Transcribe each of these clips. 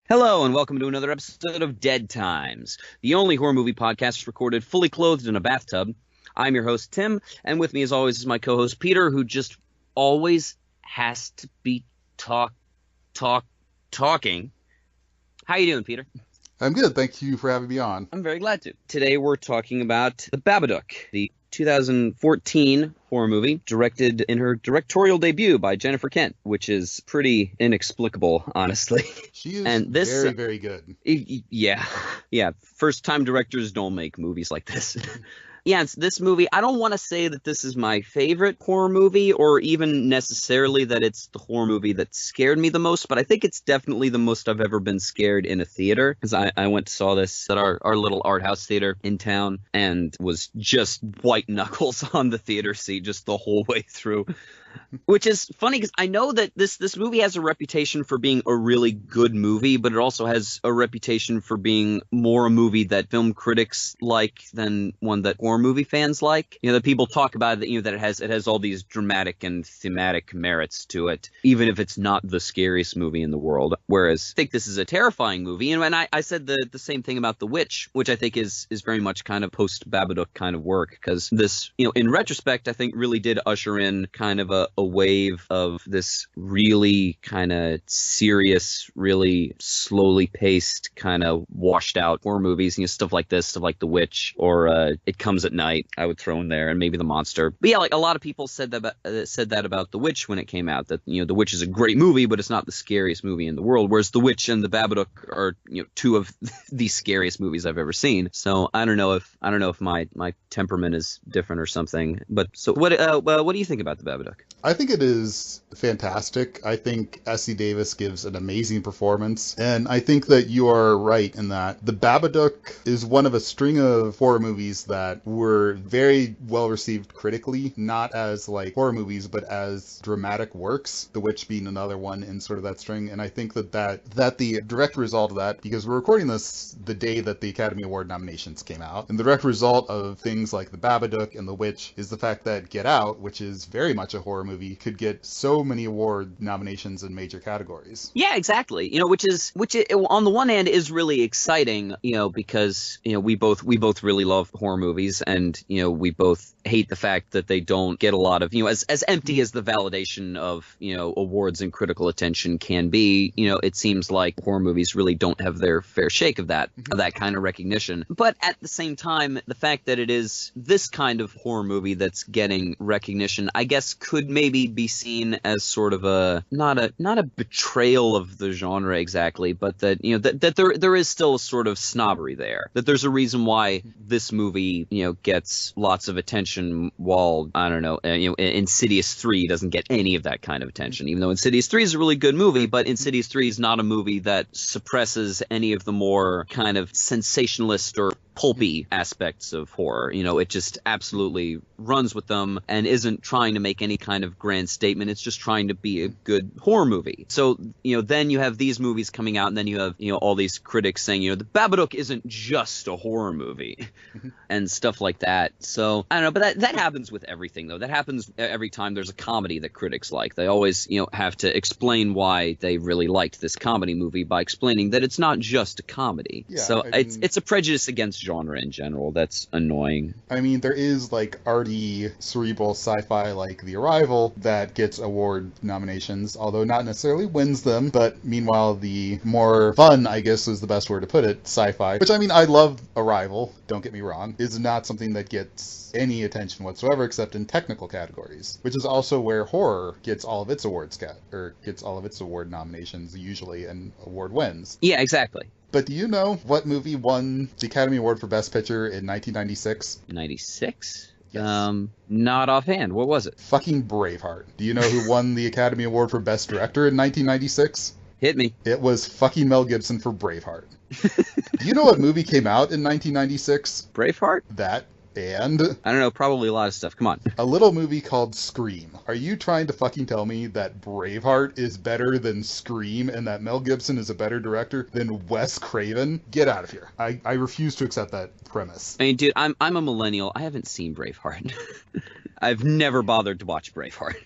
Hello, and welcome to another episode of Dead Times, the only horror movie podcast recorded fully clothed in a bathtub. I'm your host, Tim, and with me, as always, is my co-host, Peter, who just always has to be talking. How you doing, Peter? I'm good. Thank you for having me on. I'm very glad to. Today, we're talking about The Babadook, the 2014 horror movie directed in her directorial debut by Jennifer Kent, which is pretty inexplicable, honestly. She is And this, very, very good. yeah. First-time directors don't make movies like this. Yeah, it's this movie. I don't want to say that this is my favorite horror movie, or even necessarily that it's the horror movie that scared me the most, but I think it's definitely the most I've ever been scared in a theater. Because I went to saw this at our little art house theater in town and was just white knuckles on the theater seat just the whole way through. Which is funny because I know that this movie has a reputation for being a really good movie, but it also has a reputation for being more a movie that film critics like than one that horror movie fans like. You know, that people talk about it, that it has all these dramatic and thematic merits to it, even if it's not the scariest movie in the world. Whereas I think this is a terrifying movie. And I said the same thing about The Witch, which I think is very much kind of post Babadook kind of work, because this, in retrospect, I think really did usher in kind of a wave of this really kind of serious, really slowly paced, kind of washed out horror movies, stuff like this, stuff like The Witch, or It Comes at Night, I would throw in there, and maybe The Monster. But yeah, like a lot of people said that about The Witch when it came out, that The Witch is a great movie, but it's not the scariest movie in the world, whereas The Witch and The Babadook are two of the scariest movies I've ever seen. So I don't know if my temperament is different or something. But so what do you think about The Babadook? I think it is fantastic. I think Essie Davis gives an amazing performance. And I think that you are right in that The Babadook is one of a string of horror movies that were very well received critically, not as like horror movies, but as dramatic works, The Witch being another one in sort of that string. And I think that the direct result of that, because we're recording this the day that the Academy Award nominations came out, and the direct result of things like The Babadook and The Witch is the fact that Get Out, which is very much a horror movie, could get so many award nominations in major categories. Yeah, exactly. Which on the one hand is really exciting, because we both really love horror movies, and we both hate the fact that they don't get a lot of, as empty as the validation of awards and critical attention can be. It seems like horror movies really don't have their fair shake of that kind of recognition. But at the same time, the fact that it is this kind of horror movie that's getting recognition, I guess, could maybe be seen as sort of a not a betrayal of the genre exactly, but that that there is still a sort of snobbery there. That there's a reason why this movie gets lots of attention, while I don't know, Insidious 3 doesn't get any of that kind of attention. Even though Insidious 3 is a really good movie, but Insidious 3 is not a movie that suppresses any of the more kind of sensationalist or pulpy aspects of horror. It just absolutely runs with them and isn't trying to make any kind of grand statement. It's just trying to be a good horror movie. So, then you have these movies coming out, and then you have, all these critics saying, The Babadook isn't just a horror movie and stuff like that. So, I don't know, but that happens with everything, though. That happens every time there's a comedy that critics like. They always, have to explain why they really liked this comedy movie by explaining that it's not just a comedy. Yeah, so I mean, it's a prejudice against genre in general that's annoying. I mean, there is like arty, cerebral sci-fi like The Arrival that gets award nominations, although not necessarily wins them. But meanwhile, the more fun, I guess is the best word to put it, sci-fi, which I mean, I love Arrival, don't get me wrong, is not something that gets any attention whatsoever except in technical categories, which is also where horror gets all of its gets all of its award nominations usually, and award wins. Yeah, exactly. But do you know what movie won the Academy Award for Best Picture in 1996? 96? Yes. Not offhand. What was it? Fucking Braveheart. Do you know who won the Academy Award for Best Director in 1996? Hit me. It was fucking Mel Gibson for Braveheart. Do you know what movie came out in 1996? Braveheart? That and I don't know, probably a lot of stuff. Come on. a little movie called Scream. Are you trying to fucking tell me that Braveheart is better than Scream and that Mel Gibson is a better director than Wes Craven? Get out of here. I refuse to accept that premise. I mean, dude, I'm a millennial. I haven't seen Braveheart. I've never bothered to watch Braveheart.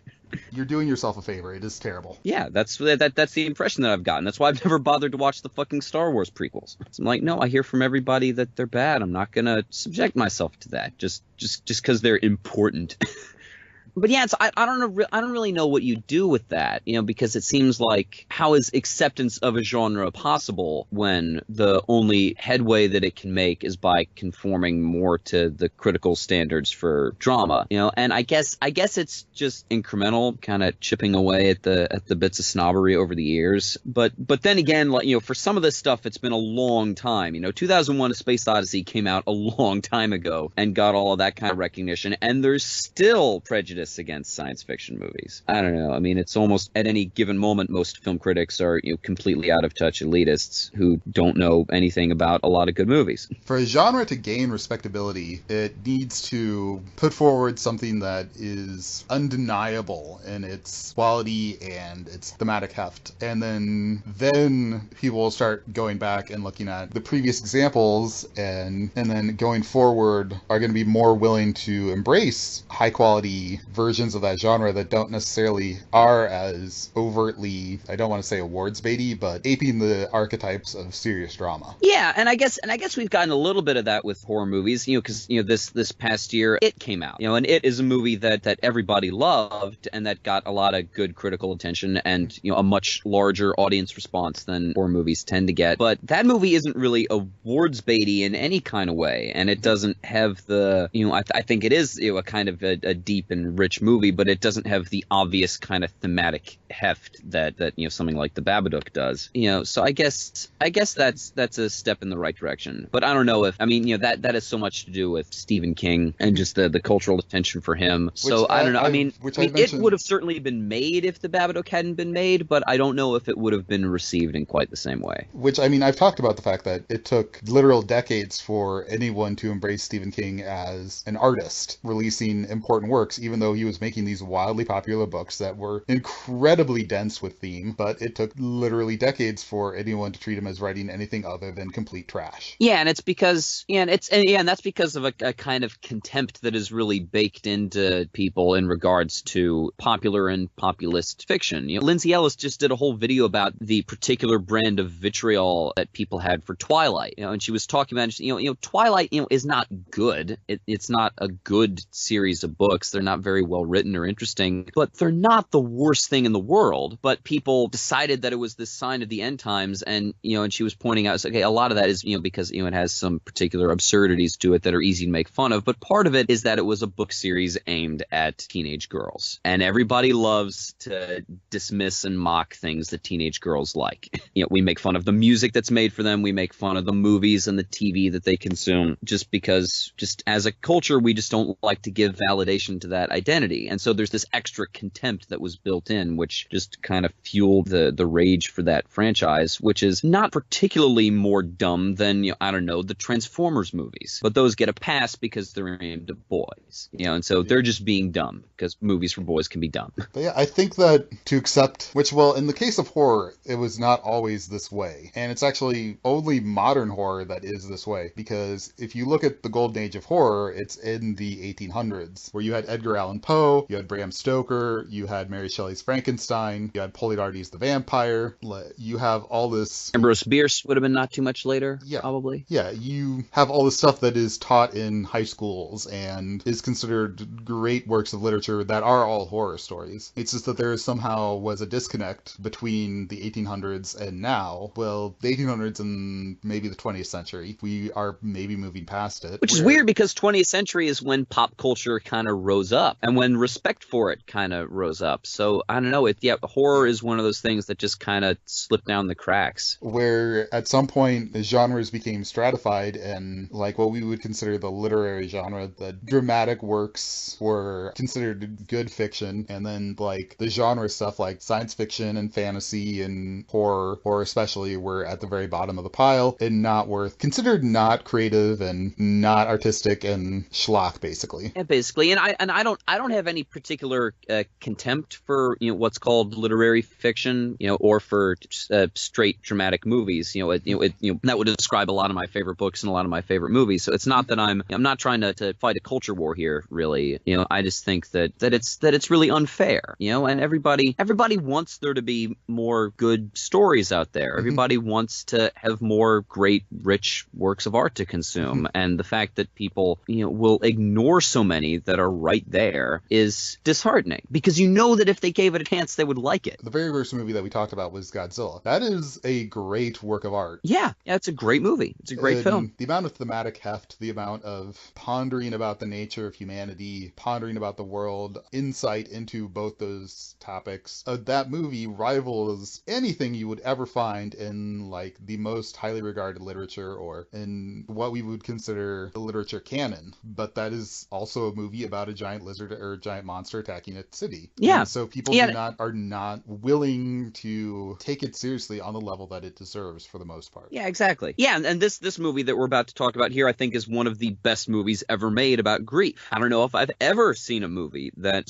You're doing yourself a favor. It is terrible. Yeah, that's the impression that I've gotten. That's why I've never bothered to watch the fucking Star Wars prequels. So I'm like, no, I hear from everybody that they're bad. I'm not gonna subject myself to that just because they're important. But yeah, I don't know. I don't really know what you do with that, because it seems like how is acceptance of a genre possible when the only headway that it can make is by conforming more to the critical standards for drama, And I guess it's just incremental, kind of chipping away at the bits of snobbery over the years. But then again, like for some of this stuff, it's been a long time. 2001: A Space Odyssey came out a long time ago and got all of that kind of recognition, and there's still prejudice against science fiction movies. I don't know. I mean, it's almost at any given moment, most film critics are completely out of touch elitists who don't know anything about a lot of good movies. For a genre to gain respectability, it needs to put forward something that is undeniable in its quality and its thematic heft. And then people will start going back and looking at the previous examples, and then going forward are going to be more willing to embrace high quality versions of that genre that don't necessarily are as overtly, I don't want to say awards baity, but aping the archetypes of serious drama. Yeah, and I guess we've gotten a little bit of that with horror movies, because this past year It came out, and It is a movie that everybody loved and that got a lot of good critical attention and a much larger audience response than horror movies tend to get. But that movie isn't really awards baity in any kind of way, and it doesn't have the I think it is a kind of a deep and rich movie, but it doesn't have the obvious kind of thematic heft that something like The Babadook does. So I guess that's a step in the right direction. But I don't know if that has so much to do with Stephen King and just the cultural attention for him. So I don't know. It would have certainly been made if The Babadook hadn't been made, but I don't know if it would have been received in quite the same way. Which I've talked about the fact that it took literal decades for anyone to embrace Stephen King as an artist, releasing important works, even though he was making these wildly popular books that were incredibly dense with theme, but it took literally decades for anyone to treat him as writing anything other than complete trash. Yeah, and it's because and that's because of a kind of contempt that is really baked into people in regards to popular and populist fiction. Lindsay Ellis just did a whole video about the particular brand of vitriol that people had for Twilight, and she was talking about Twilight is not good. It's not a good series of books. They're not very well written or interesting, but they're not the worst thing in the world. But people decided that it was this sign of the end times, and and she was pointing out, okay, a lot of that is because it has some particular absurdities to it that are easy to make fun of, but part of it is that it was a book series aimed at teenage girls, and everybody loves to dismiss and mock things that teenage girls like. We make fun of the music that's made for them, we make fun of the movies and the TV that they consume, just because as a culture we just don't like to give validation to that identity. And so there's this extra contempt that was built in, which just kind of fueled the rage for that franchise, which is not particularly more dumb than, the Transformers movies. But those get a pass because they're aimed at boys, and so they're just being dumb because movies for boys can be dumb. But yeah, I think that to accept, in the case of horror, it was not always this way. And it's actually only modern horror that is this way, because if you look at the golden age of horror, it's in the 1800s, where you had Edgar Allan Poe, you had Bram Stoker, you had Mary Shelley's Frankenstein, you had Poliartes the Vampire, you have all this... Ambrose Bierce would have been not too much later, probably. Yeah, you have all this stuff that is taught in high schools and is considered great works of literature that are all horror stories. It's just that there somehow was a disconnect between the 1800s and now. Well, the 1800s and maybe the 20th century. We are maybe moving past it. Which is weird, because 20th century is when pop culture kind of rose up and when respect for it kind of rose up. So I don't know. Horror is one of those things that just kind of slipped down the cracks. Where at some point the genres became stratified, and like what we would consider the literary genre, the dramatic works were considered good fiction, and then like the genre stuff like science fiction and fantasy and horror especially, were at the very bottom of the pile and considered not creative and not artistic and schlock, basically. Yeah, basically. And I I don't have any particular contempt for what's called literary fiction, or for straight dramatic movies. That would describe a lot of my favorite books and a lot of my favorite movies. So it's not that I'm not trying to fight a culture war here, really. I just think that it's really unfair. And everybody wants there to be more good stories out there. Everybody wants to have more great, rich works of art to consume. And the fact that people will ignore so many that are right there is disheartening, because that if they gave it a chance, they would like it. The very first movie that we talked about was Godzilla. That is a great work of art. Yeah, it's a great movie. It's a great film. The amount of thematic heft, the amount of pondering about the nature of humanity, pondering about the world, insight into both those topics, that movie rivals anything you would ever find in like the most highly regarded literature, or in what we would consider the literature canon. But that is also a movie about a giant lizard or a giant monster attacking a city. Yeah. And so people are not willing to take it seriously on the level that it deserves for the most part. Yeah, exactly. Yeah, and this movie that we're about to talk about here, I think, is one of the best movies ever made about grief. I don't know if I've ever seen a movie that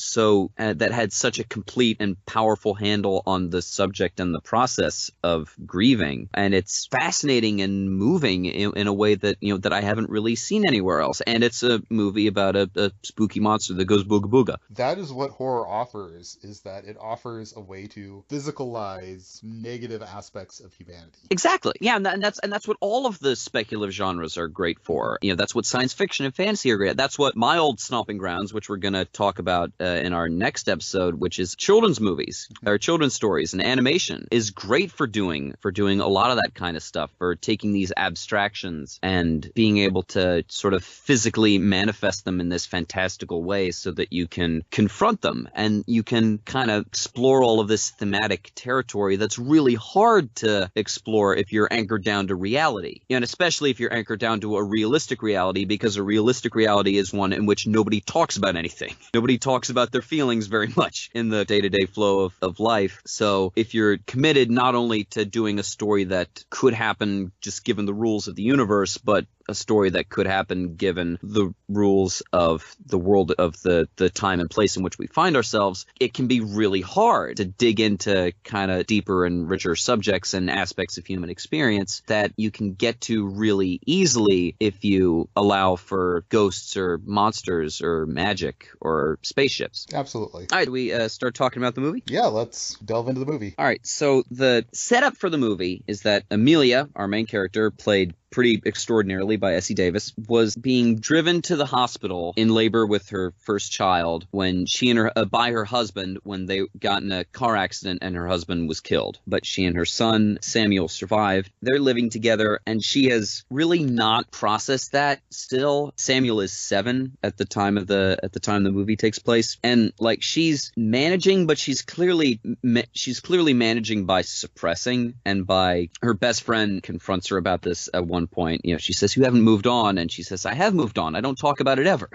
had such a complete and powerful handle on the subject and the process of grieving. And it's fascinating and moving in a way that that I haven't really seen anywhere else. And it's a movie about a spooky monster that goes booga booga. That is what horror offers, is that it offers a way to physicalize negative aspects of humanity. Exactly. Yeah, and that's what all of the speculative genres are great for. That's what science fiction and fantasy are great at. That's what my old stomping grounds, which we're going to talk about in our next episode, which is children's movies or children's stories and animation, is great for doing a lot of that kind of stuff, for taking these abstractions and being able to sort of physically manifest them in this fantastical way so that you can confront them and you can kind of explore all of this thematic territory that's really hard to explore if you're anchored down to reality. And especially if you're anchored down to a realistic reality, because a realistic reality is one in which nobody talks about anything. Nobody talks about their feelings very much in the day-to-day flow of life. So if you're committed not only to doing a story that could happen just given the rules of the universe, but a story that could happen given the rules of the world, of the time and place in which we find ourselves, it can be really hard to dig into kind of deeper and richer subjects and aspects of human experience that you can get to really easily if you allow for ghosts or monsters or magic or spaceships. Absolutely. All right, do we start talking about the movie? Yeah, let's delve into the movie. All right, so the setup for the movie is that Amelia, our main character, played pretty extraordinarily by Essie Davis, was being driven to the hospital in labor with her first child when she and her by her husband when they got in a car accident and her husband was killed. But she and her son Samuel survived. They're living together, and she has really not processed that still. Samuel is 7 at the time the movie takes place, and like she's managing, but she's clearly managing by suppressing, and by her best friend confronts her about this at one point. She says, "You haven't moved on," and she says, "I have moved on. I don't talk about it ever."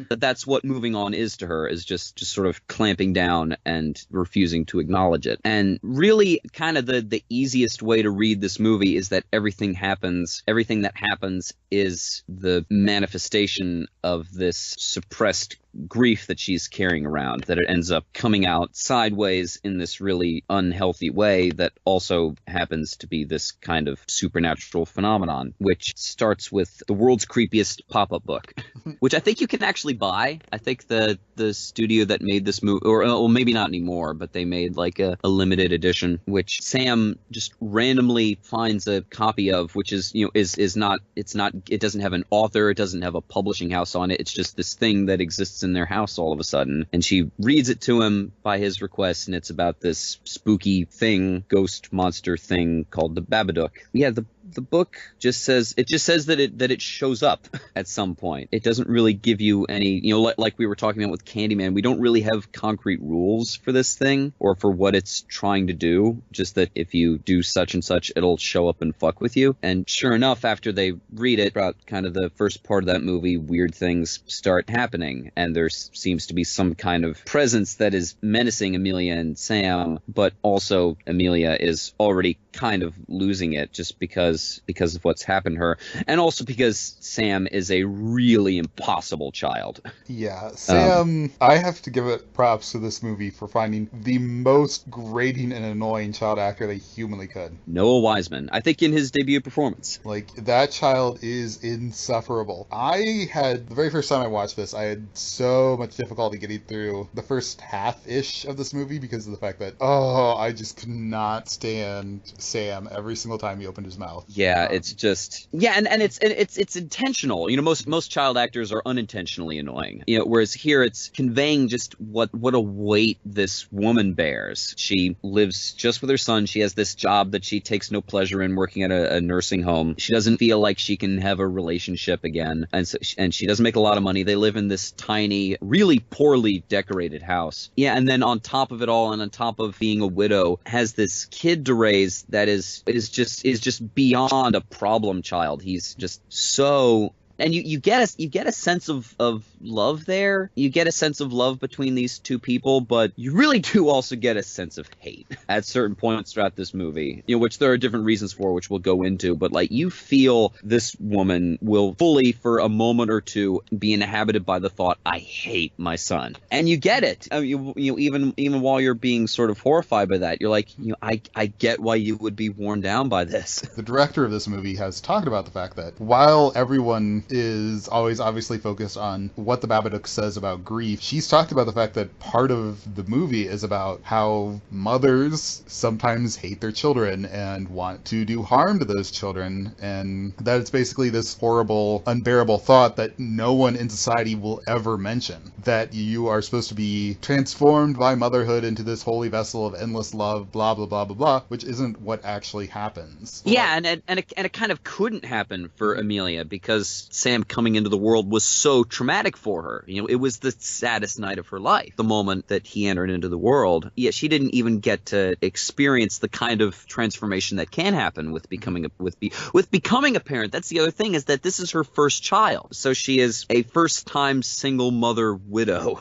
But that's what moving on is to her, is just sort of clamping down and refusing to acknowledge it. And really kind of the easiest way to read this movie is that everything that happens is the manifestation of this suppressed grief that she's carrying around, that it ends up coming out sideways in this really unhealthy way that also happens to be this kind of supernatural phenomenon, which starts with the world's creepiest pop-up book, which I think you can actually buy. I think the studio that made this movie, or maybe not anymore, but they made like a limited edition, which Sam just randomly finds a copy of, which is it doesn't have an author, it doesn't have a publishing house on it, it's just this thing that exists in their house all of a sudden, and she reads it to him by his request, and it's about this spooky thing, ghost monster thing called the Babadook. Yeah, the book just says that it shows up at some point. It doesn't really give you any, like we were talking about with Candyman, we don't really have concrete rules for this thing or for what it's trying to do, just that if you do such and such, it'll show up and fuck with you. And sure enough, after they read it, about kind of the first part of that movie, weird things start happening, and there seems to be some kind of presence that is menacing Amelia and Sam, but also Amelia is already kind of losing it just because because of what's happened to her, and also because Sam is a really impossible child. Yeah, Sam, I have to give it props to this movie for finding the most grating and annoying child actor they humanly could. Noah Wiseman, I think in his debut performance. Like, that child is insufferable. The very first time I watched this, I had so much difficulty getting through the first half-ish of this movie because of the fact that, I just could not stand Sam every single time he opened his mouth. Yeah, it's just, yeah, and it's intentional. You know, most child actors are unintentionally annoying. You know, whereas here it's conveying just what a weight this woman bears. She lives just with her son. She has this job that she takes no pleasure in, working at a nursing home. She doesn't feel like she can have a relationship again, and she doesn't make a lot of money. They live in this tiny, really poorly decorated house. Yeah, and then on top of it all, and on top of being a widow, has this kid to raise that is just beyond a problem child. He's just so. And you get a sense of love there. You get a sense of love between these two people, but you really do also get a sense of hate at certain points throughout this movie, you know, which there are different reasons for, which we'll go into. But like, you feel this woman will fully, for a moment or two, be inhabited by the thought, I hate my son. And you get it. I mean, even while you're being sort of horrified by that, you're like, I get why you would be worn down by this. The director of this movie has talked about the fact that while everyone is always obviously focused on what the Babadook says about grief, she's talked about the fact that part of the movie is about how mothers sometimes hate their children and want to do harm to those children, and that it's basically this horrible, unbearable thought that no one in society will ever mention, that you are supposed to be transformed by motherhood into this holy vessel of endless love, blah, blah, blah, blah, blah, which isn't what actually happens. Yeah, and it kind of couldn't happen for Amelia because Sam coming into the world was so traumatic for her. You know, it was the saddest night of her life, the moment that he entered into the world. Yet she didn't even get to experience the kind of transformation that can happen with becoming a parent. That's the other thing, is that this is her first child. So she is a first-time single mother widow.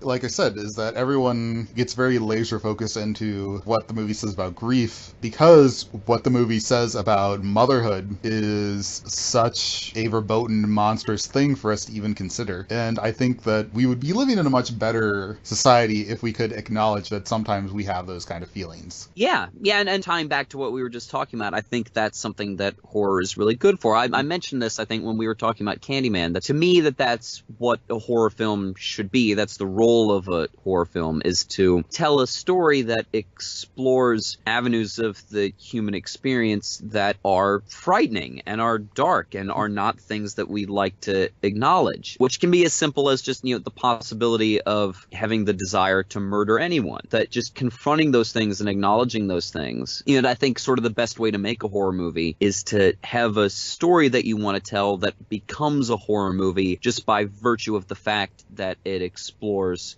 Like I said, is that everyone gets very laser focused into what the movie says about grief, because what the movie says about motherhood is such a verboten, monstrous thing for us to even consider. And I think that we would be living in a much better society if we could acknowledge that sometimes we have those kind of feelings. Yeah, and tying back to what we were just talking about, I think that's something that horror is really good for. I mentioned this, I think, when we were talking about Candyman, that to me that's what a horror film should be. That's the role of a horror film, is to tell a story that explores avenues of the human experience that are frightening and are dark and are not things that we like to acknowledge, which can be as simple as just, you know, the possibility of having the desire to murder anyone. That just confronting those things and acknowledging those things, you know, I think sort of the best way to make a horror movie is to have a story that you want to tell that becomes a horror movie just by virtue of the fact that it explores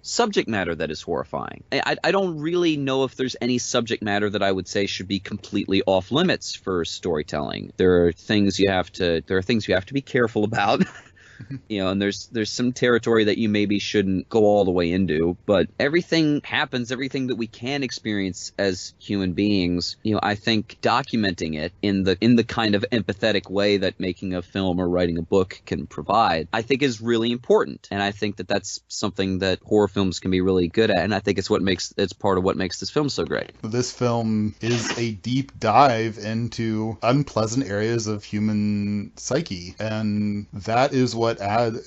subject matter that is horrifying. I don't really know if there's any subject matter that I would say should be completely off limits for storytelling. There are things you have to be careful about. You know, and there's some territory that you maybe shouldn't go all the way into, but everything happens, everything that we can experience as human beings, you know, I think documenting it in the kind of empathetic way that making a film or writing a book can provide, I think is really important. And I think that that's something that horror films can be really good at, and I think it's part of what makes this film so great. This film is a deep dive into unpleasant areas of human psyche, and that is what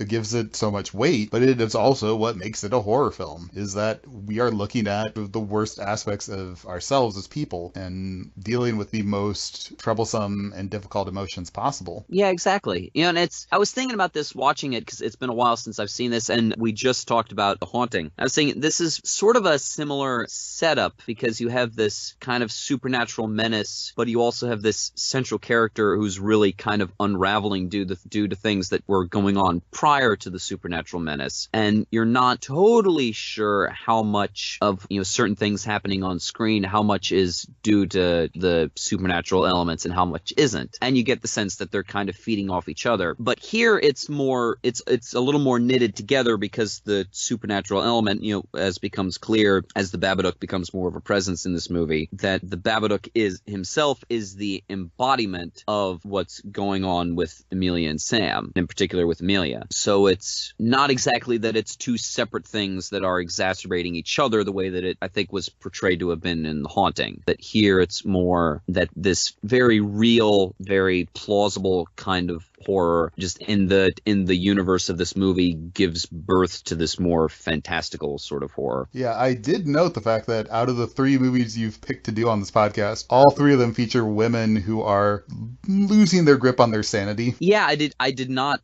gives it so much weight, but it is also what makes it a horror film, is that we are looking at the worst aspects of ourselves as people and dealing with the most troublesome and difficult emotions possible. Yeah, exactly. You know, and I was thinking about this watching it because it's been a while since I've seen this, and we just talked about The Haunting. I was thinking this is sort of a similar setup because you have this kind of supernatural menace, but you also have this central character who's really kind of unraveling due to things that were going going on prior to the supernatural menace, and you're not totally sure how much of certain things happening on screen, how much is due to the supernatural elements and how much isn't, and you get the sense that they're kind of feeding off each other. But here it's a little more knitted together, because the supernatural element, as becomes clear as the Babadook becomes more of a presence in this movie, that the Babadook himself is the embodiment of what's going on with Amelia and Sam, in particular with Amelia. So it's not exactly that it's two separate things that are exacerbating each other the way that it, I think, was portrayed to have been in The Haunting. That here it's more that this very real, very plausible kind of horror just in the universe of this movie gives birth to this more fantastical sort of horror. Yeah, I did note the fact that out of the 3 movies you've picked to do on this podcast, all 3 of them feature women who are losing their grip on their sanity. Yeah, I did not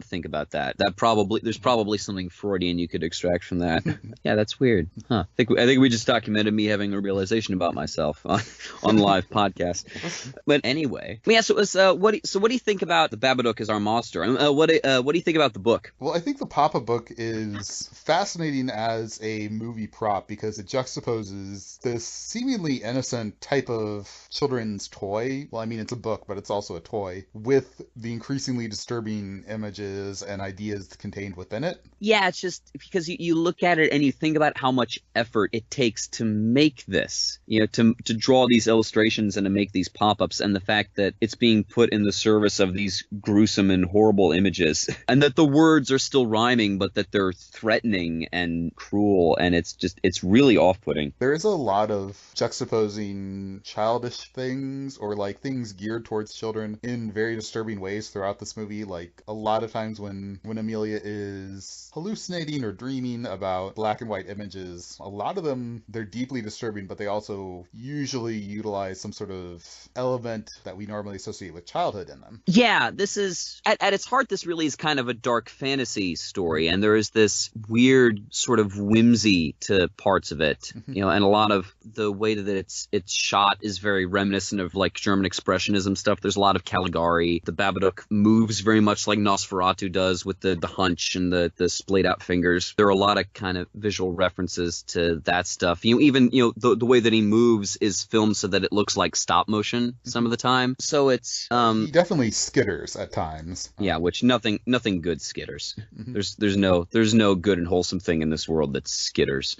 think about that. There's probably something Freudian you could extract from that. Yeah, that's weird. Huh. I think we just documented me having a realization about myself on live podcast. But anyway, yeah. So what do you think about the Babadook as our monster? What do you think about the book? Well, I think the Papa book is fascinating as a movie prop because it juxtaposes this seemingly innocent type of children's toy. Well, I mean, it's a book, but it's also a toy, with the increasingly disturbing images and ideas contained within it. Yeah, it's just because you look at it and you think about how much effort it takes to make this, to draw these illustrations and to make these pop-ups, and the fact that it's being put in the service of these gruesome and horrible images, and that the words are still rhyming, but that they're threatening and cruel, and it's really off-putting. There is a lot of juxtaposing childish things, or like things geared towards children, in very disturbing ways throughout this movie. Like a lot of times when Amelia is hallucinating or dreaming about black and white images, a lot of them, they're deeply disturbing, but they also usually utilize some sort of element that we normally associate with childhood in them. Yeah, this is at its heart, this really is kind of a dark fantasy story, and there is this weird sort of whimsy to parts of it, and a lot of the way that it's shot is very reminiscent of like German expressionism stuff. There's a lot of Caligari. The Babadook moves very much like Nosferatu does, with the hunch and the splayed out fingers. There are a lot of kind of visual references to that stuff. Even the way that he moves is filmed so that it looks like stop motion some of the time. So it's he definitely skitters at times. Yeah, which nothing good skitters. There's no good and wholesome thing in this world that skitters.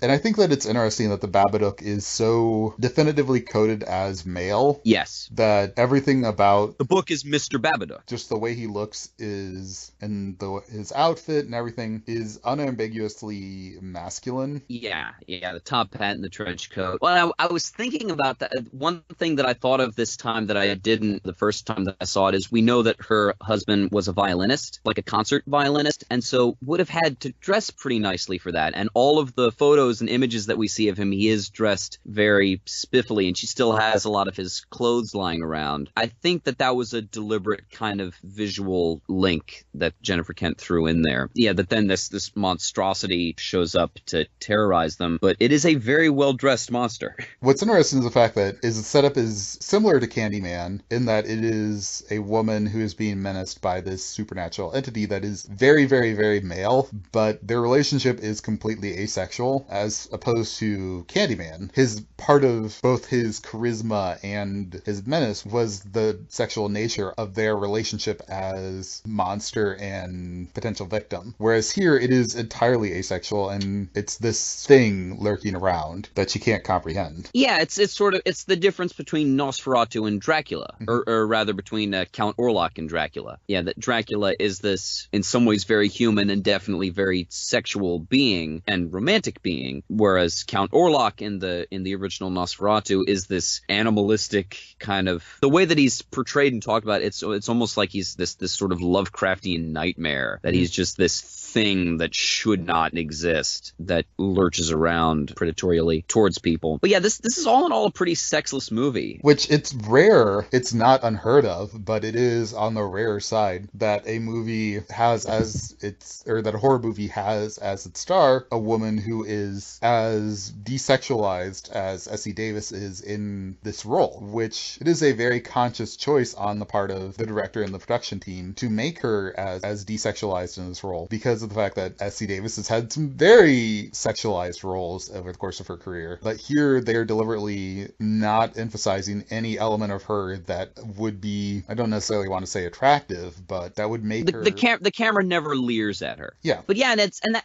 And I think that it's interesting that the Babadook is so definitively coded as male. Yes. That everything about the book is Mr. Babadook. Just the way he looks is, and his outfit and everything is unambiguously masculine. Yeah, the top hat and the trench coat. Well, I was thinking about that. One thing that I thought of this time that I didn't the first time that I saw it is we know that her husband was a violinist, like a concert violinist, and so would have had to dress pretty nicely for that. And all of the photos and images that we see of him, he is dressed very spiffily, and she still has a lot of his clothes lying around. I think that was a deliberate kind of visual link that Jennifer Kent threw in there. Yeah, that then this monstrosity shows up to terrorize them, but it is a very well-dressed monster. What's interesting is the fact that the setup is similar to Candyman in that it is a woman who is being menaced by this supernatural entity that is very, very, very male, but their relationship is completely asexual, as opposed to Candyman. His part of both his charisma and his menace was the sexual nature of their relationship as monster and potential victim. Whereas here it is entirely asexual, and it's this thing lurking around that she can't comprehend. Yeah, it's the difference between Nosferatu and Dracula, or rather between Count Orlok and Dracula. Yeah, that Dracula is this, in some ways, very human and definitely very sexual being and romantic being, whereas Count Orlok in the original Nosferatu is this animalistic kind of, the way that he's portrayed and talked about, it's almost like he's this sort of Lovecraftian nightmare, that he's just this thing that should not exist, that lurches around predatorially towards people. But yeah, this is all in all a pretty sexless movie. Which, it's rare, it's not unheard of, but it is is on the rare side that a movie has as its, or that a horror movie has as its star a woman who is as desexualized as Essie Davis is in this role, which it is a very conscious choice on the part of the director and the production team to make her as desexualized in this role, because of the fact that Essie Davis has had some very sexualized roles over the course of her career. But here they are deliberately not emphasizing any element of her that would be, I don't necessarily want to say attractive, but that would make her... The camera never leers at her. Yeah. But yeah,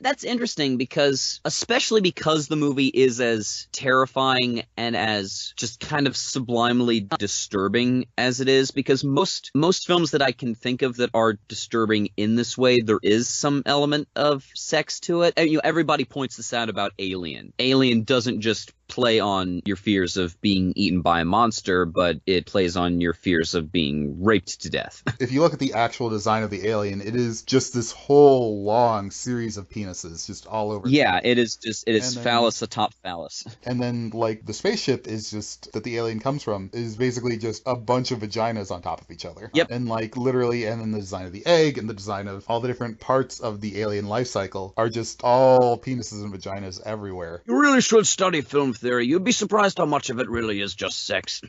that's interesting, because especially because the movie is as terrifying and as just kind of sublimely disturbing as it is, because most films that I can think of that are disturbing in this way, there is some element of sex to it. And, everybody points this out about Alien. Alien doesn't just play on your fears of being eaten by a monster, but it plays on your fears of being raped to death. If you look at the actual design of the alien, it is just this whole long series of penises just all over. Yeah, it is phallus atop phallus. And then, like, the spaceship is just, that the alien comes from, is basically just a bunch of vaginas on top of each other. Yep. And, like, literally, and then the design of the egg and the design of all the different parts of the alien life cycle are just all penises and vaginas everywhere. You really should study film theory. You'd be surprised how much of it really is just sex.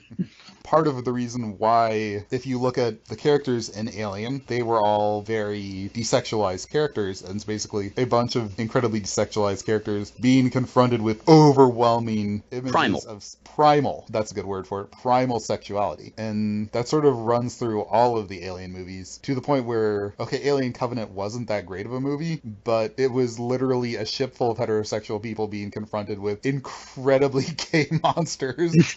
Part of the reason why, if you look at the characters in Alien, they were all very desexualized characters, and it's basically a bunch of incredibly desexualized characters being confronted with overwhelming images of primal, that's a good word for it, primal sexuality. And that sort of runs through all of the Alien movies, to the point where, okay, Alien Covenant wasn't that great of a movie, but it was literally a ship full of heterosexual people being confronted with incredibly gay monsters.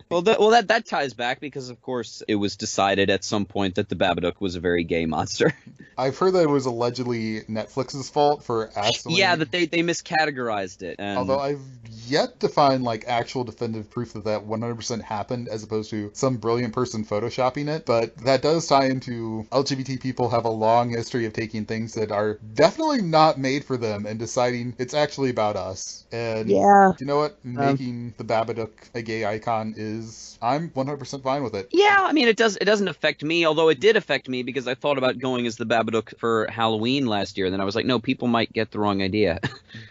Well, that ties back, because, of course, it was decided at some point that the Babadook was a very gay monster. I've heard that it was allegedly Netflix's fault for accidentally... Yeah, that they miscategorized it. And... Although I've yet to find, like, actual definitive proof that 100% happened, as opposed to some brilliant person photoshopping it. But that does tie into LGBT people have a long history of taking things that are definitely not made for them and deciding it's actually about us. And yeah, you know what? Making the Babadook a gay icon is... I'm 100% fine with it. Yeah, I mean, it doesn't affect me, although it did affect me, because I thought about going as the Babadook for Halloween last year, and then I was like, no, people might get the wrong idea.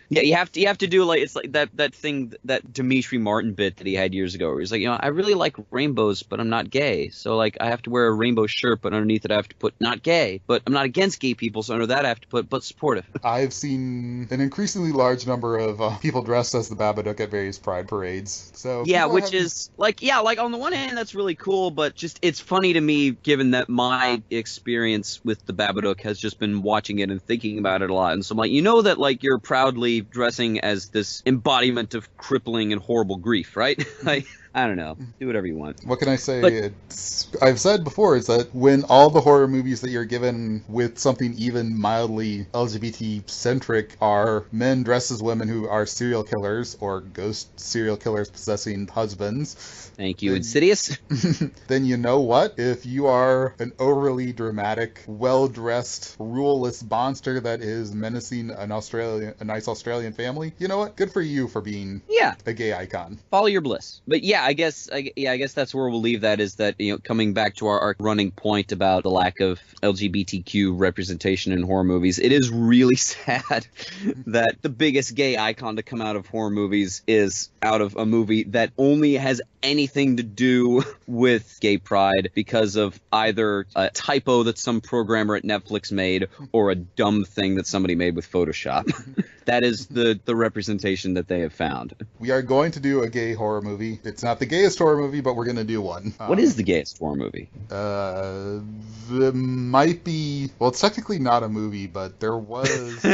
Yeah, you have to do, like, it's like that thing, that Dimitri Martin bit that he had years ago, where he's like, I really like rainbows, but I'm not gay, so, like, I have to wear a rainbow shirt, but underneath it I have to put not gay, but I'm not against gay people, so under that I have to put but supportive. I've seen an increasingly large number of people dressed as the Babadook at various pride parades, so... Yeah, which is, like, yeah, like, on the one hand, that's really cool, but just, it's funny to me, given that my experience with the Babadook has just been watching it and thinking about it a lot, and so I'm like, that, like, you're proudly dressing as this embodiment of crippling and horrible grief, right? Like, I don't know. Do whatever you want. What can I say? I've said before, is that when all the horror movies that you're given with something even mildly LGBT-centric are men dressed as women who are serial killers or ghost serial killers possessing husbands. Thank you, Insidious. Then you know what? If you are an overly dramatic, well-dressed, ruleless monster that is menacing a nice Australian family, you know what? Good for you for being a gay icon. Follow your bliss. But yeah, I guess that's where we'll leave that, is that, coming back to our running point about the lack of LGBTQ representation in horror movies, it is really sad that the biggest gay icon to come out of horror movies is out of a movie that only has anything to do with gay pride because of either a typo that some programmer at Netflix made or a dumb thing that somebody made with Photoshop. That is the representation that they have found. We are going to do a gay horror movie. It's not the gayest horror movie, but we're going to do one. What is the gayest horror movie? It might be... Well, it's technically not a movie, but there was...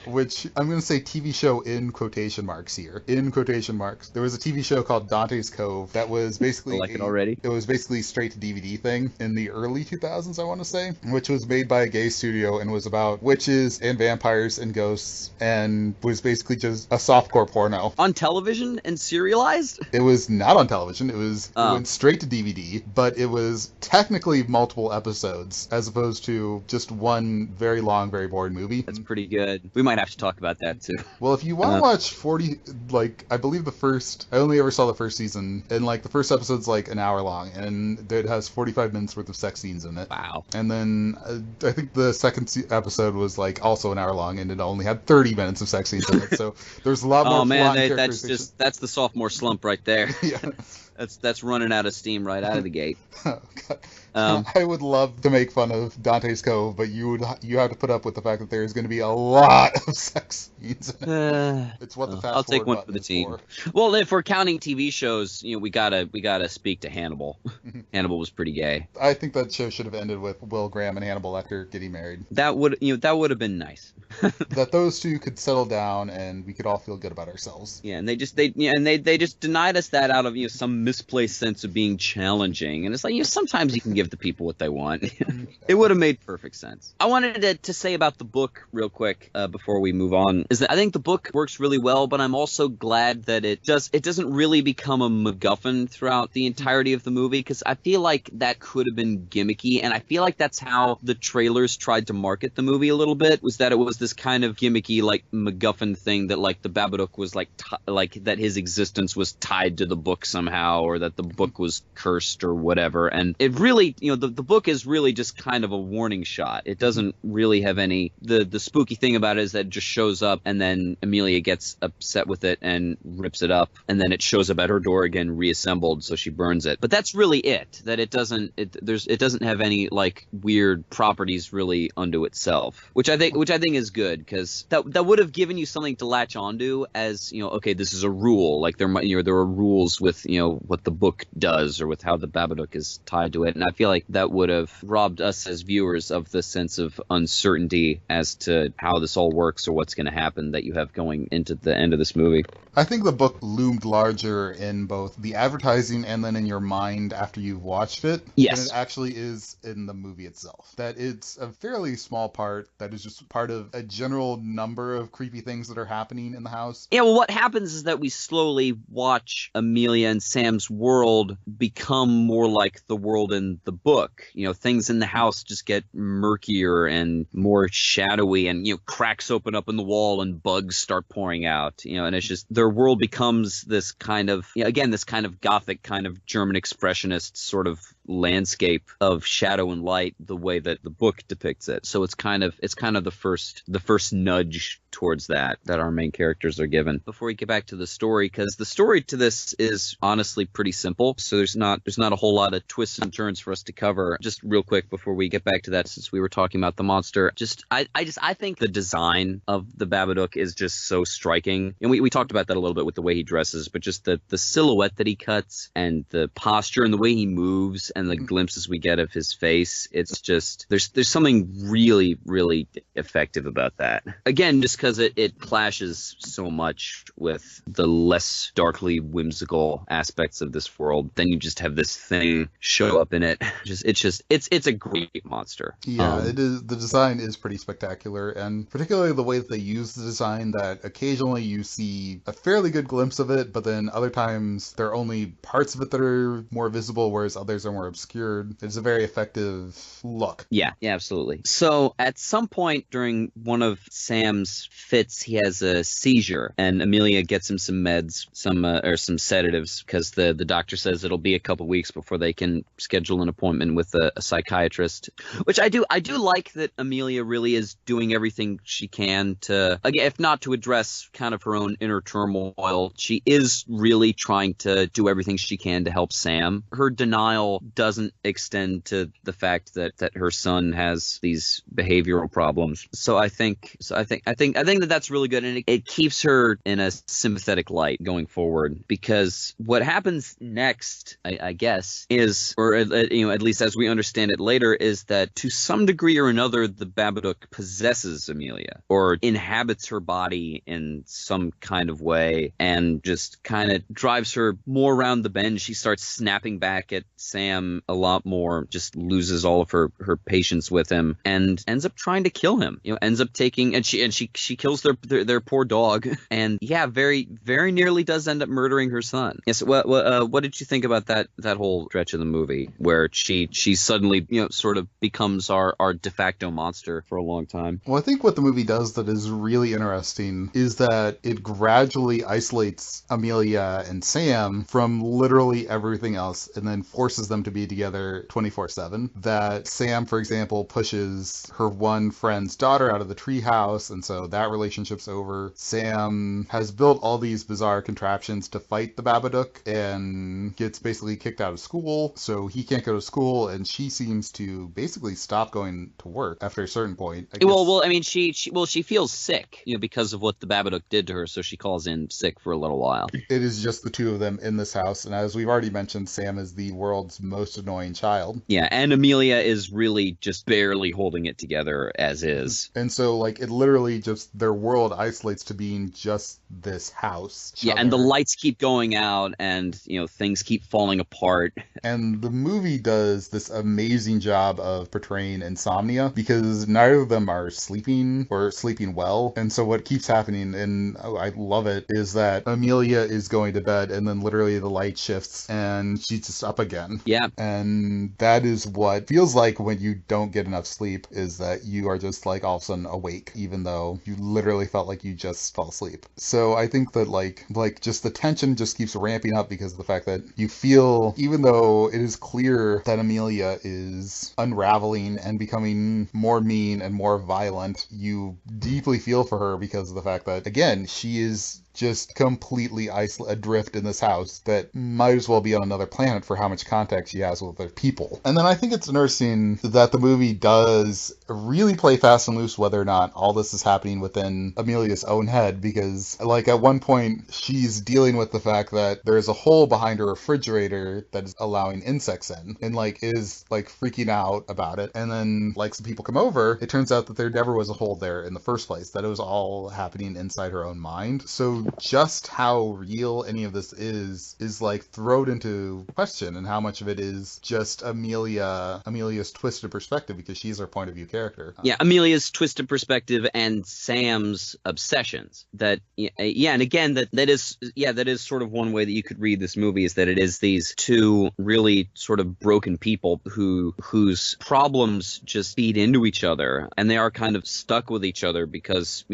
Which, I'm going to say TV show in quotation marks here. In quotation marks. There was a TV show called Dante's Cove that was basically... I like it already. It was basically straight to DVD thing in the early 2000s, I want to say, which was made by a gay studio and was about witches and vampires and ghosts and was basically just a softcore porno. On television and serialized? It was not on television. It went straight to DVD, but it was technically multiple episodes as opposed to just one very long, very boring movie. That's pretty good. We might have to talk about that too. Well, if you want to watch 40, like, I believe I only ever saw the first season, and, like, the first episode's, like, an hour long, and it has 45 minutes worth of sex scenes in it. Wow. And then I think the second episode was, like, also an hour long, and it only had 30 minutes of sex scenes in it, so there's a lot more plot and characterization. That's the sophomore slump right there. Yeah. That's running out of steam right out of the gate. Oh, God. I would love to make fun of Dante's Cove, but you have to put up with the fact that there is going to be a lot of sex scenes. It's what the fast I'll take forward one for the button is team. for. Well, if we're counting TV shows, we gotta speak to Hannibal. Hannibal was pretty gay. I think that show should have ended with Will Graham and Hannibal Lecter getting married. That would have been nice. That those two could settle down and we could all feel good about ourselves. Yeah, and they just denied us that out of some misplaced sense of being challenging. And it's like sometimes you can give the people what they want. It would have made perfect sense. I wanted to say about the book real quick before we move on is that I think the book works really well, but I'm also glad that it doesn't really become a MacGuffin throughout the entirety of the movie, because I feel like that could have been gimmicky, and I feel like that's how the trailers tried to market the movie a little bit, was that it was this kind of gimmicky like MacGuffin thing that like the Babadook was like that his existence was tied to the book somehow, or that the book was cursed or whatever. And it really, the book is really just kind of a warning shot. It doesn't really have any, the spooky thing about it is that it just shows up and then Amelia gets upset with it and rips it up, and then it shows up at her door again reassembled, so she burns it. But that's really it. That it doesn't have any like weird properties really unto itself, which I think is good, because that would have given you something to latch onto as, okay, this is a rule. Like there are rules with what the book does or with how the Babadook is tied to it, and I feel like that would have robbed us as viewers of the sense of uncertainty as to how this all works or what's going to happen that you have going into the end of this movie. I think the book loomed larger in both the advertising and then in your mind after you've watched it than it actually is in the movie itself. That it's a fairly small part that is just part of a general number of creepy things that are happening in the house. Yeah, well, what happens is that we slowly watch Amelia and Sam's world become more like the world in the book. Things in the house just get murkier and more shadowy, and cracks open up in the wall and bugs start pouring out. And it's just their world becomes this kind of this kind of gothic, kind of German expressionist sort of landscape of shadow and light, the way that the book depicts it. So it's kind of the first nudge towards that our main characters are given. Before we get back to the story, because the story to this is honestly pretty simple, so there's not a whole lot of twists and turns for us to cover. Just real quick before we get back to that, since we were talking about the monster, I think the design of the Babadook is just so striking, and we talked about that a little bit with the way he dresses, but just the silhouette that he cuts and the posture and the way he moves and the glimpses we get of his face, it's just there's something really, really effective about that. Again, just because it clashes so much with the less darkly whimsical aspects of this world. Then you just have this thing show up in it. It's a great monster. Yeah, it is. The design is pretty spectacular, and particularly the way that they use the design, that occasionally you see a fairly good glimpse of it, but then other times there are only parts of it that are more visible, whereas others are more obscured. It's a very effective look. Yeah, absolutely. So at some point during one of Sam's fits, he has a seizure, and Amelia gets him some meds, some sedatives, because the doctor says it'll be a couple weeks before they can schedule an appointment with a psychiatrist. Which I do like that Amelia really is doing everything she can to, again, if not to address kind of her own inner turmoil, she is really trying to do everything she can to help Sam. Her denial doesn't extend to the fact that her son has these behavioral problems. So I think that that's really good, and it keeps her in a sympathetic light going forward, because what happens next, I guess, is, or at least as we understand it later, is that to some degree or another the Babadook possesses Amelia or inhabits her body in some kind of way and just kind of drives her more around the bend. She starts snapping back at Sam a lot more, just loses all of her patience with him and ends up trying to kill him. Ends up taking, and she she kills their poor dog, and yeah, very very nearly does end up murdering her son. Yes. What did you think about that whole stretch of the movie where she suddenly sort of becomes our de facto monster for a long time? Well, I think what the movie does that is really interesting is that it gradually isolates Amelia and Sam from literally everything else and then forces them to be together 24/7. That Sam, for example, pushes her one friend's daughter out of the treehouse, and so that relationship's over. Sam has built all these bizarre contraptions to fight the Babadook and gets basically kicked out of school, so he can't go to school, and she seems to basically stop going to work after a certain point. Well, I mean, she feels sick, because of what the Babadook did to her, so she calls in sick for a little while. It is just the two of them in this house, and as we've already mentioned, Sam is the world's most annoying child. Yeah, and Amelia is really just barely holding it together as is. And so, like, it literally just, their world isolates to being just this house. Yeah, and the lights keep going out, and, things keep falling apart. And the movie does this amazing job of portraying insomnia, because neither of them are sleeping or sleeping well. And so what keeps happening, and I love it, is that Amelia is going to bed, and then literally the light shifts, and she's just up again. Yeah. And that is what feels like when you don't get enough sleep, is that you are just, like, all of a sudden awake, even though you literally felt like you just fell asleep. So I think that, like just the tension just keeps ramping up because of the fact that you feel, even though it is clear that Amelia is unraveling and becoming more mean and more violent, you deeply feel for her because of the fact that, again, she is just completely adrift in this house that might as well be on another planet for how much contact she has with other people. And then I think it's interesting that the movie does really play fast and loose whether or not all this is happening within Amelia's own head, because, like, at one point she's dealing with the fact that there's a hole behind her refrigerator that is allowing insects in, and, like, is, like, freaking out about it. And then, like, some people come over, it turns out that there never was a hole there in the first place, that it was all happening inside her own mind. So just how real any of this is like thrown into question, and how much of it is just Amelia's twisted perspective, because she's her point of view character. Yeah, Amelia's twisted perspective and Sam's obsessions. And again, that is sort of one way that you could read this movie, is that it is these two really sort of broken people whose problems just feed into each other, and they are kind of stuck with each other because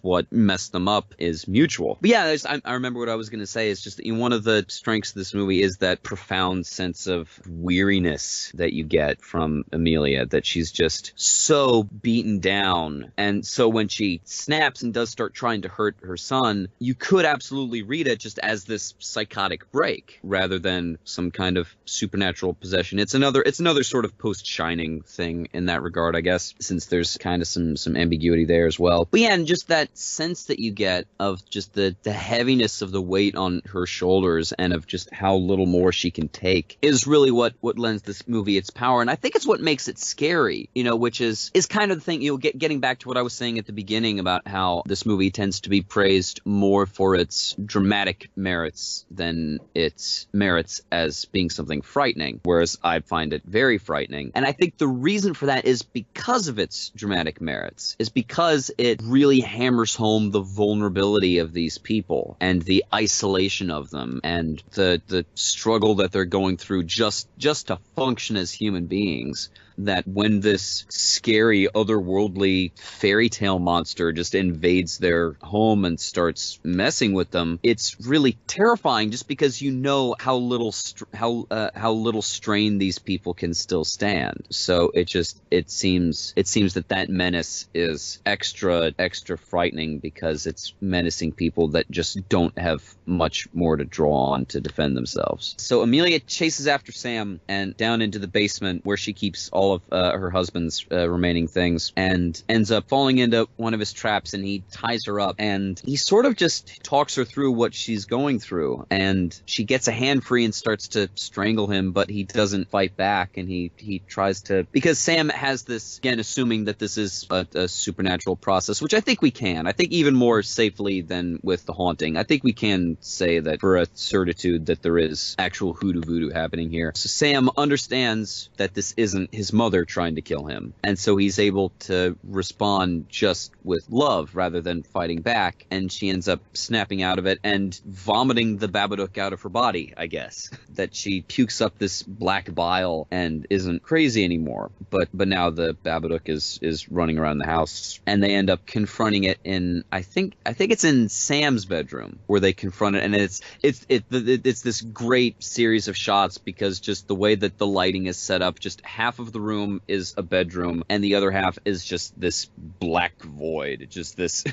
what messed them up is mutual. But yeah, I remember what I was going to say is just that one of the strengths of this movie is that profound sense of weariness that you get from Amelia, that she's just so beaten down. And so when she snaps and does start trying to hurt her son, you could absolutely read it just as this psychotic break rather than some kind of supernatural possession. It's another sort of post-Shining thing in that regard, I guess, since there's kind of some ambiguity there as well. But yeah, and just that sense that you get of just the heaviness of the weight on her shoulders and of just how little more she can take is really what lends this movie its power. And I think it's what makes it scary, which is kind of the thing, getting back to what I was saying at the beginning about how this movie tends to be praised more for its dramatic merits than its merits as being something frightening, whereas I find it very frightening. And I think the reason for that is because of its dramatic merits, is because it really hammers home the vulnerability of these people and the isolation of them and the struggle that they're going through just to function as human beings. That when this scary, otherworldly fairy tale monster just invades their home and starts messing with them, it's really terrifying, just because you know how little strain these people can still stand. So it seems that menace is extra frightening, because it's menacing people that just don't have much more to draw on to defend themselves. So Amelia chases after Sam and down into the basement where she keeps all of her husband's remaining things, and ends up falling into one of his traps, and he ties her up, and he sort of just talks her through what she's going through, and she gets a hand free and starts to strangle him, but he doesn't fight back, and he tries to, because Sam has this, again, assuming that this is a supernatural process, which I think we can. I think even more safely than with the haunting. I think we can say that for a certitude that there is actual hoodoo voodoo happening here. So Sam understands that this isn't his mother trying to kill him, and so he's able to respond just with love rather than fighting back, and she ends up snapping out of it and vomiting the Babadook out of her body, I guess. That she pukes up this black bile and isn't crazy anymore. But now the Babadook is running around the house, and they end up confronting it in I think it's in Sam's bedroom where they confront it, and it's this great series of shots because just the way that the lighting is set up, just half of the room is a bedroom and the other half is just this black void, just this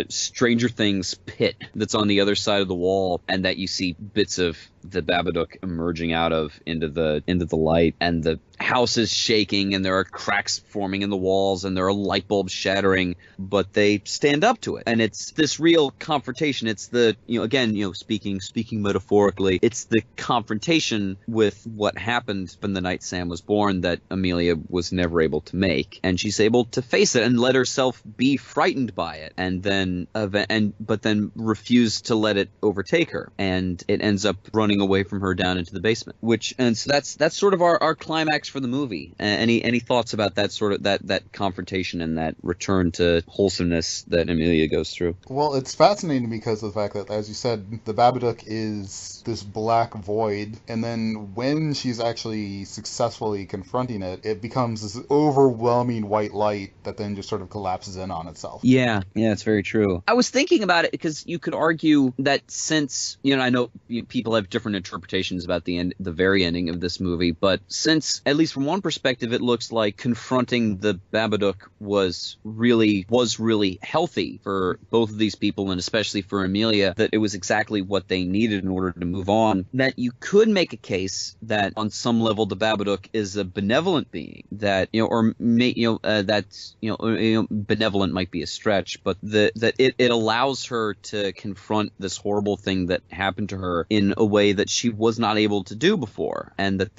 Stranger Things pit that's on the other side of the wall, and that you see bits of the Babadook emerging out of into the light, and the house is shaking and there are cracks forming in the walls and there are light bulbs shattering, but they stand up to it. And it's this real confrontation. It's the, again, speaking metaphorically, it's the confrontation with what happened when the night Sam was born that Amelia was never able to make, and she's able to face it and let herself be frightened by it, and then but then refuse to let it overtake her, and it ends up running away from her down into the basement. So that's sort of our climax for the movie. Any thoughts about that sort of that confrontation and that return to wholesomeness that Amelia goes through? Well, it's fascinating because of the fact that, as you said, the Babadook is this black void, and then when she's actually successfully confronting it, it becomes this overwhelming white light that then just sort of collapses in on itself. Yeah, it's very true. I was thinking about it because you could argue that since, I know people have different interpretations about the very ending of this movie, but since, at least from one perspective, it looks like confronting the Babadook was really healthy for both of these people, and especially for Amelia, that it was exactly what they needed in order to move on, that you could make a case that on some level the Babadook is a benevolent being, that, benevolent might be a stretch, but that it allows her to confront this horrible thing that happened to her in a way that she was not able to do before, and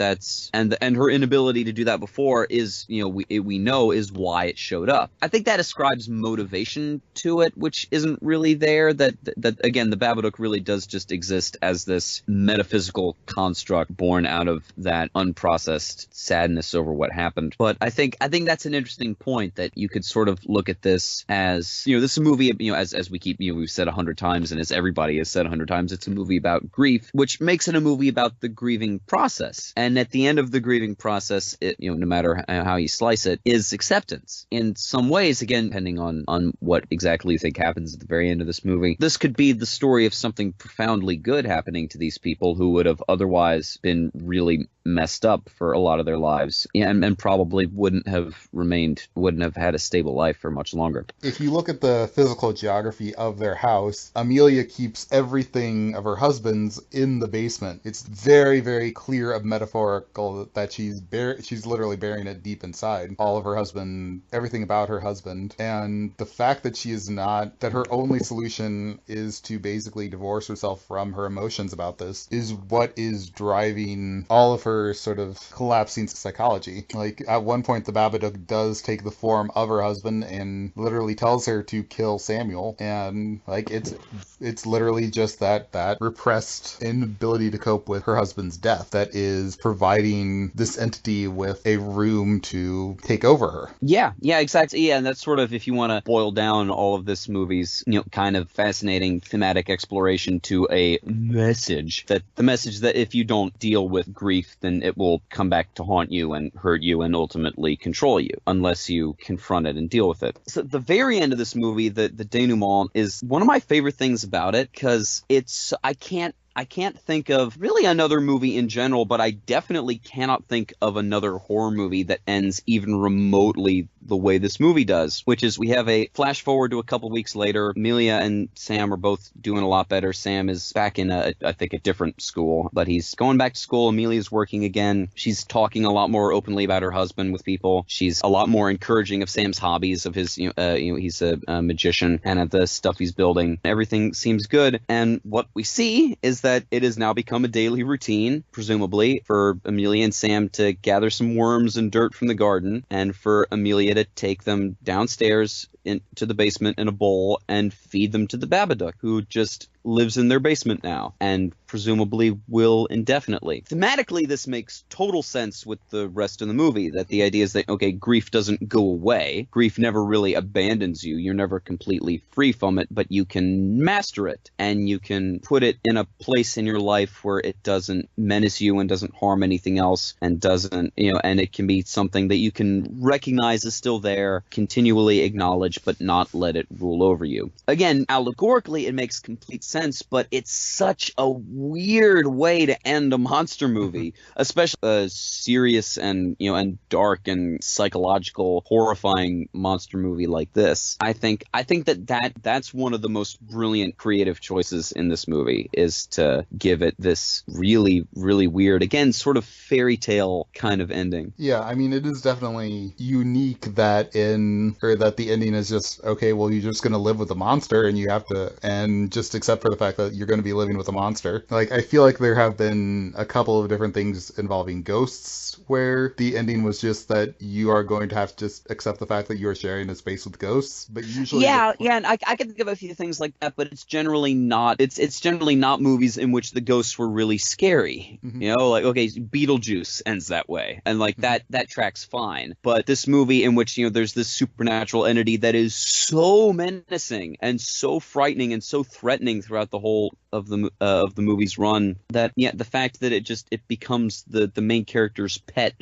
and her inability to do that before is, we know is why it showed up. I think that ascribes motivation to it, which isn't really there. That again, the Babadook really does just exist as this metaphysical construct born out of that unprocessed sadness over what happened. But I think that's an interesting point, that you could sort of look at this as, this is a movie, as we keep, we've said 100 times, and as everybody has said 100 times, it's a movie about grief, which makes it a movie about the grieving process. And at the end of the grieving process, it, no matter how you slice it, is acceptance. In some ways, again, depending on what exactly you think happens at the very end of this movie, this could be the story of something profoundly good happening to these people who would have otherwise been really messed up for a lot of their lives, and probably wouldn't have had a stable life for much longer. If you look at the physical geography of their house, Amelia keeps everything of her husband's in the basement. It's very, very clear of metaphorical that she's literally burying it deep inside. All of her husband, everything about her husband, and the fact that that her only solution is to basically divorce herself from her emotions about this is what is driving all of her sort of collapsing psychology. Like, at one point, the Babadook does take the form of her husband and literally tells her to kill Samuel, and like it's literally just that repressed inability to cope with her husband's death that is providing this entity with a room to take over her. Yeah, exactly. Yeah, and that's sort of, if you want to boil down all of this movie's, kind of fascinating thematic exploration to a message, that the message that if you don't deal with grief, then it will come back to haunt you and hurt you and ultimately control you unless you confront it and deal with it. So the very end of this movie, the denouement, is one of my favorite things about it, because I can't think of really another movie in general, but I definitely cannot think of another horror movie that ends even remotely the way this movie does, which is we have a flash forward to a couple weeks later. Amelia and Sam are both doing a lot better. Sam is back in I think a different school, but he's going back to school. Amelia's working again. She's talking a lot more openly about her husband with people. She's a lot more encouraging of Sam's hobbies, of his, he's a magician, and of the stuff he's building. Everything seems good. And what we see is that it has now become a daily routine, presumably, for Amelia and Sam to gather some worms and dirt from the garden, and for Amelia to take them downstairs into the basement in a bowl and feed them to the Babadook, who just lives in their basement now and presumably will indefinitely. Thematically, this makes total sense with the rest of the movie, that the idea is that, okay, grief doesn't go away. Grief never really abandons you. You're never completely free from it, but you can master it, and you can put it in a place in your life where it doesn't menace you and doesn't harm anything else, and doesn't, and it can be something that you can recognize is still there, continually acknowledge, but not let it rule over you. Again, allegorically, it makes complete sense, but it's such a weird way to end a monster movie, especially a serious and dark and psychological, horrifying monster movie like this. I think that's one of the most brilliant creative choices in this movie, is to give it this really, really weird, again, sort of fairy tale kind of ending. Yeah, I mean, it is definitely unique that the ending is just, okay, well, you're just going to live with a monster and you have to, and just accept for the fact that you're going to be living with a monster. Like, I feel like there have been a couple of different things involving ghosts where the ending was just that you are going to have to just accept the fact that you are sharing a space with ghosts. But usually, and I can think of a few things like that, but it's generally not. It's generally not movies in which the ghosts were really scary. Mm-hmm. Like, okay, Beetlejuice ends that way, and like that tracks fine. But this movie in which there's this supernatural entity that is so menacing and so frightening and so threatening throughout the whole of the movie's run, that the fact that it becomes the main character's pet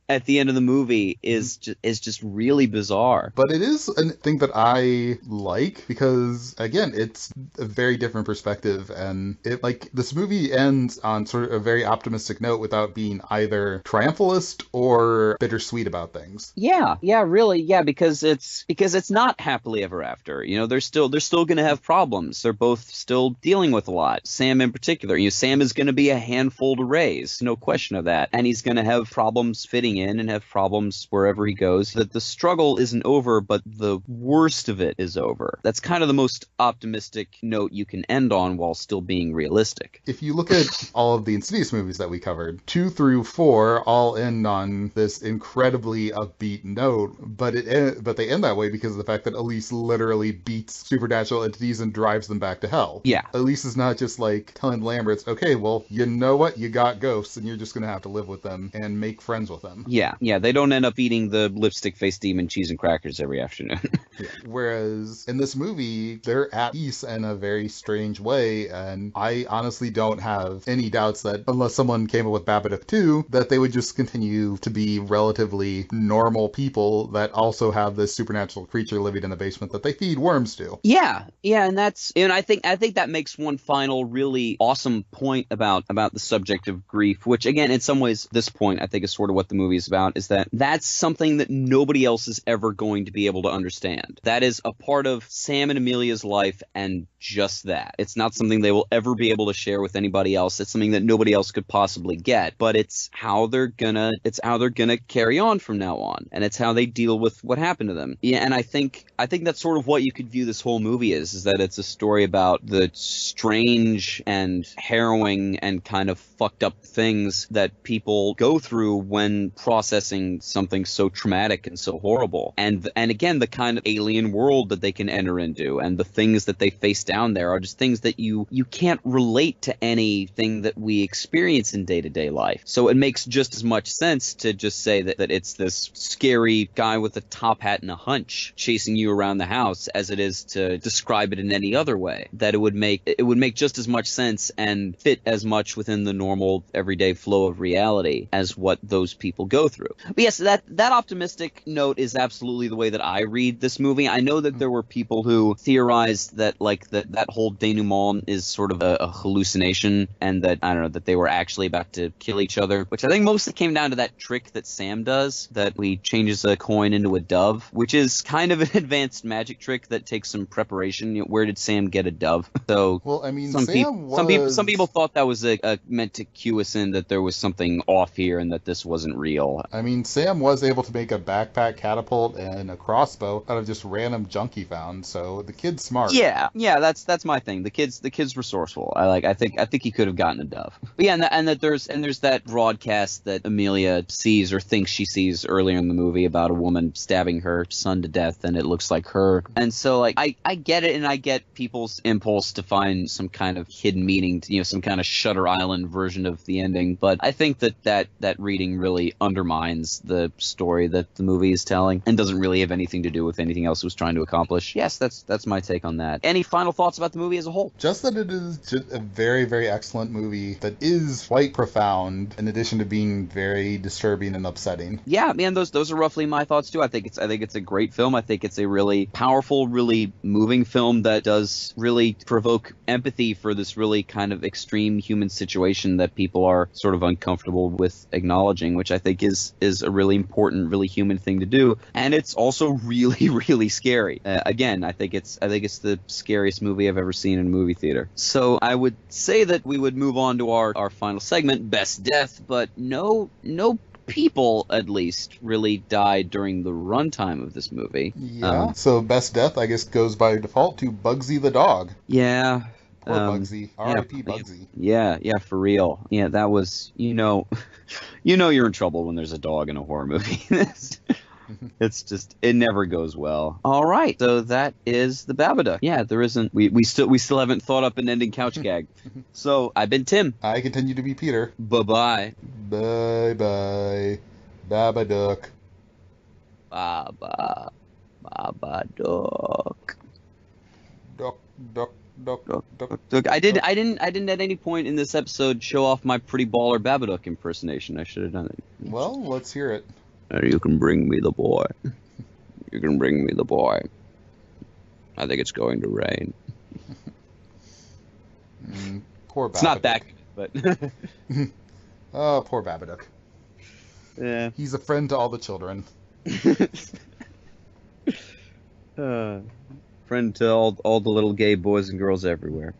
at the end of the movie is just really bizarre. But it is a thing that I like, because again, it's a very different perspective, and this movie ends on sort of a very optimistic note without being either triumphalist or bittersweet about things. Yeah, really, because it's not happily ever after. They're still going to have problems. They're both still dealing with a lot. Sam in particular. Sam is going to be a handful to raise, no question of that, and he's going to have problems fitting in and have problems wherever he goes. That the struggle isn't over, but the worst of it is over. That's kind of the most optimistic note you can end on while still being realistic. If you look at all of the Insidious movies that we covered, 2 through 4 all end on this incredibly upbeat note, but they end that way because of the fact that Elise literally beats supernatural entities and drives them back to hell. Yeah. Elise is not just like telling Lamberts, okay, well, you know what? You got ghosts and you're just going to have to live with them and make friends with them. Yeah, they don't end up eating the lipstick-faced demon cheese and crackers every afternoon. Yeah. Whereas in this movie, they're at peace in a very strange way, and I honestly don't have any doubts that unless someone came up with Babadook 2, that they would just continue to be relatively normal people that also have this supernatural creature living in the basement that they feed worms to. Yeah, and I think that makes one final really awesome point about the subject of grief, which again, in some ways, this point I think is sort of what the movie is about, is that that's something that nobody else is ever going to be able to understand. That is a part of Sam and Amelia's life, and just that. It's not something they will ever be able to share with anybody else. It's something that nobody else could possibly get, but it's how they're gonna carry on from now on, and it's how they deal with what happened to them. Yeah, and I think that's sort of what you could view this whole movie is that it's a story about the strange and harrowing and kind of fucked up things that people go through when processing something so traumatic and so horrible, and again, the kind of alien world that they can enter into, and the things that they face down there are just things that you can't relate to anything that we experience in day-to-day life. So it makes just as much sense to just say that it's this scary guy with a top hat and a hunch chasing you around the house as it is to describe it in any other way. That it would make just as much sense and fit as much within the normal everyday flow of reality as what those people go through. But yes, that optimistic note is absolutely the way that I read this movie. I know that there were people who theorized that that whole denouement is sort of a hallucination, and that, I don't know, that they were actually about to kill each other, which I think mostly came down to that trick that Sam does, that he changes a coin into a dove, which is kind of an advanced magic trick that takes some preparation. Where did Sam get a dove? So, well, Well, I mean, Sam Some people was. thought that was meant to cue us in that there was something off here and that this wasn't real. I mean, Sam was able to make a backpack catapult and a crossbow out of just random junk he found. So the kid's smart. Yeah, that's my thing. The kid's resourceful. I think he could have gotten a dove. But yeah, and that there's that broadcast that Amelia sees or thinks she sees earlier in the movie about a woman stabbing her son to death, and it looks like her. And so like I get it, and I get people's impulse to find some kind of hidden meaning, to, some kind of Shutter Island version of the ending. But I think that reading really undermines the story that the movie is telling and doesn't really have anything to do with anything else it was trying to accomplish. Yes, that's my take on that. Any final thoughts about the movie as a whole? Just that it is just a very, very excellent movie that is quite profound, in addition to being very disturbing and upsetting. Yeah, man, those are roughly my thoughts too. I think it's a great film. I think it's a really powerful, really moving film that does really provoke empathy for this really kind of extreme human situation that people are sort of uncomfortable with acknowledging, which I think is a really important, really human thing to do. And it's also really, really scary. Again, I think it's the scariest movie I've ever seen in a movie theater. So I would say that we would move on to our final segment, Best Death, but no people, at least, really died during the runtime of this movie. Yeah. So Best Death, I guess, goes by default to Bugsy the dog. Yeah. Poor Bugsy. R.I.P. Bugsy. Yeah, for real. Yeah, that was, you're in trouble when there's a dog in a horror movie. It's just, it never goes well. All right, so that is the Babadook. Yeah, there isn't, we still haven't thought up an ending couch gag. So I've been Tim. I continue to be Peter. Bye-bye. Bye-bye. Babadook. Babadook. Duck. I didn't at any point in this episode show off my pretty baller Babadook impersonation. I should have done it. Well, let's hear it. You can bring me the boy. You can bring me the boy. I think it's going to rain. Poor Babadook. It's not that good, but... Oh, poor Babadook. Yeah. He's a friend to all the children. Friend to all the little gay boys and girls everywhere.